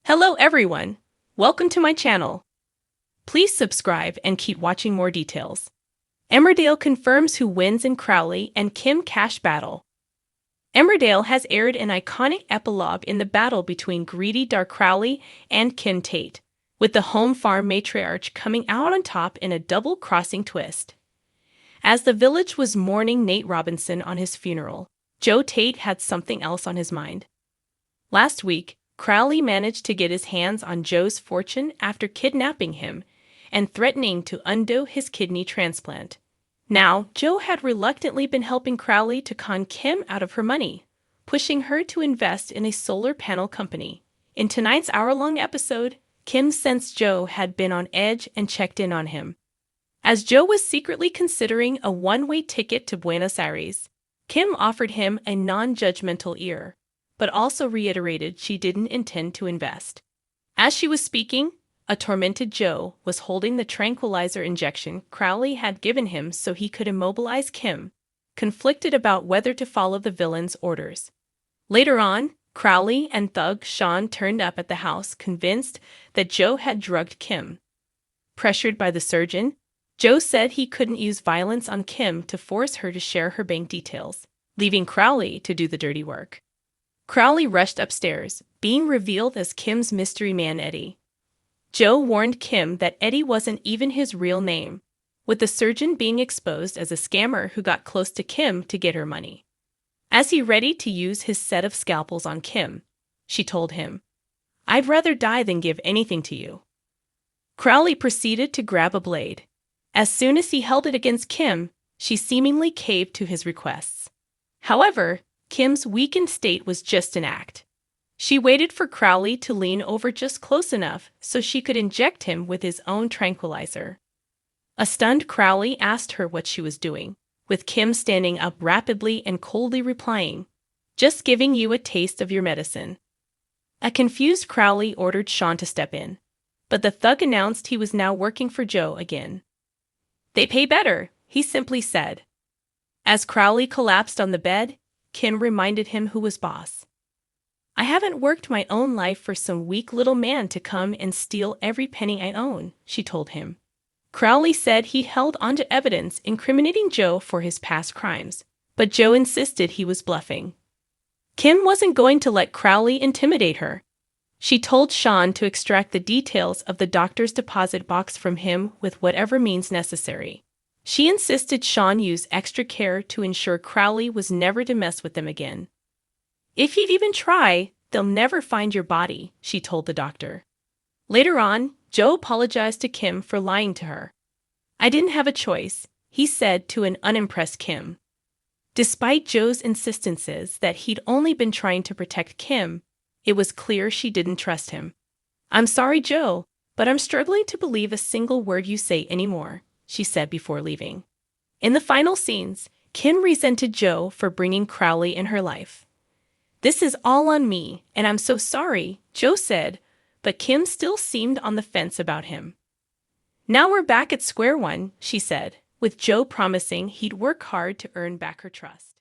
Hello everyone! Welcome to my channel. Please subscribe and keep watching more details. Emmerdale confirms who wins in Crowley and Kim Cash battle. Emmerdale has aired an iconic epilogue in the battle between greedy Dark Crowley and Kim Tate, with the home farm matriarch coming out on top in a double-crossing twist. As the village was mourning Nate Robinson on his funeral, Joe Tate had something else on his mind. Last week, Crowley managed to get his hands on Joe's fortune after kidnapping him and threatening to undo his kidney transplant. Now, Joe had reluctantly been helping Crowley to con Kim out of her money, pushing her to invest in a solar panel company. In tonight's hour-long episode, Kim sensed Joe had been on edge and checked in on him. As Joe was secretly considering a one-way ticket to Buenos Aires, Kim offered him a non-judgmental ear, but also reiterated she didn't intend to invest. As she was speaking, a tormented Joe was holding the tranquilizer injection Crowley had given him so he could immobilize Kim, conflicted about whether to follow the villain's orders. Later on, Crowley and thug Sean turned up at the house convinced that Joe had drugged Kim. Pressured by the surgeon, Joe said he couldn't use violence on Kim to force her to share her bank details, leaving Crowley to do the dirty work. Crowley rushed upstairs, being revealed as Kim's mystery man Eddie. Joe warned Kim that Eddie wasn't even his real name, with the surgeon being exposed as a scammer who got close to Kim to get her money. As he ready to use his set of scalpels on Kim, she told him, "I'd rather die than give anything to you." Crowley proceeded to grab a blade. As soon as he held it against Kim, she seemingly caved to his requests. However, Kim's weakened state was just an act. She waited for Crowley to lean over just close enough so she could inject him with his own tranquilizer. A stunned Crowley asked her what she was doing, with Kim standing up rapidly and coldly replying, "Just giving you a taste of your medicine." A confused Crowley ordered Sean to step in, but the thug announced he was now working for Joe again. "They pay better," he simply said. As Crowley collapsed on the bed, Kim reminded him who was boss. "I haven't worked my own life for some weak little man to come and steal every penny I own," she told him. Crowley said he held onto evidence incriminating Joe for his past crimes, but Joe insisted he was bluffing. Kim wasn't going to let Crowley intimidate her. She told Sean to extract the details of the doctor's deposit box from him with whatever means necessary. She insisted Sean use extra care to ensure Crowley was never to mess with them again. "If you even try, they'll never find your body," she told the doctor. Later on, Joe apologized to Kim for lying to her. "I didn't have a choice," he said to an unimpressed Kim. Despite Joe's insistences that he'd only been trying to protect Kim, it was clear she didn't trust him. "I'm sorry, Joe, but I'm struggling to believe a single word you say anymore," she said before leaving. In the final scenes, Kim resented Joe for bringing Crowley in her life. "This is all on me, and I'm so sorry," Joe said, but Kim still seemed on the fence about him. "Now we're back at square one," she said, with Joe promising he'd work hard to earn back her trust.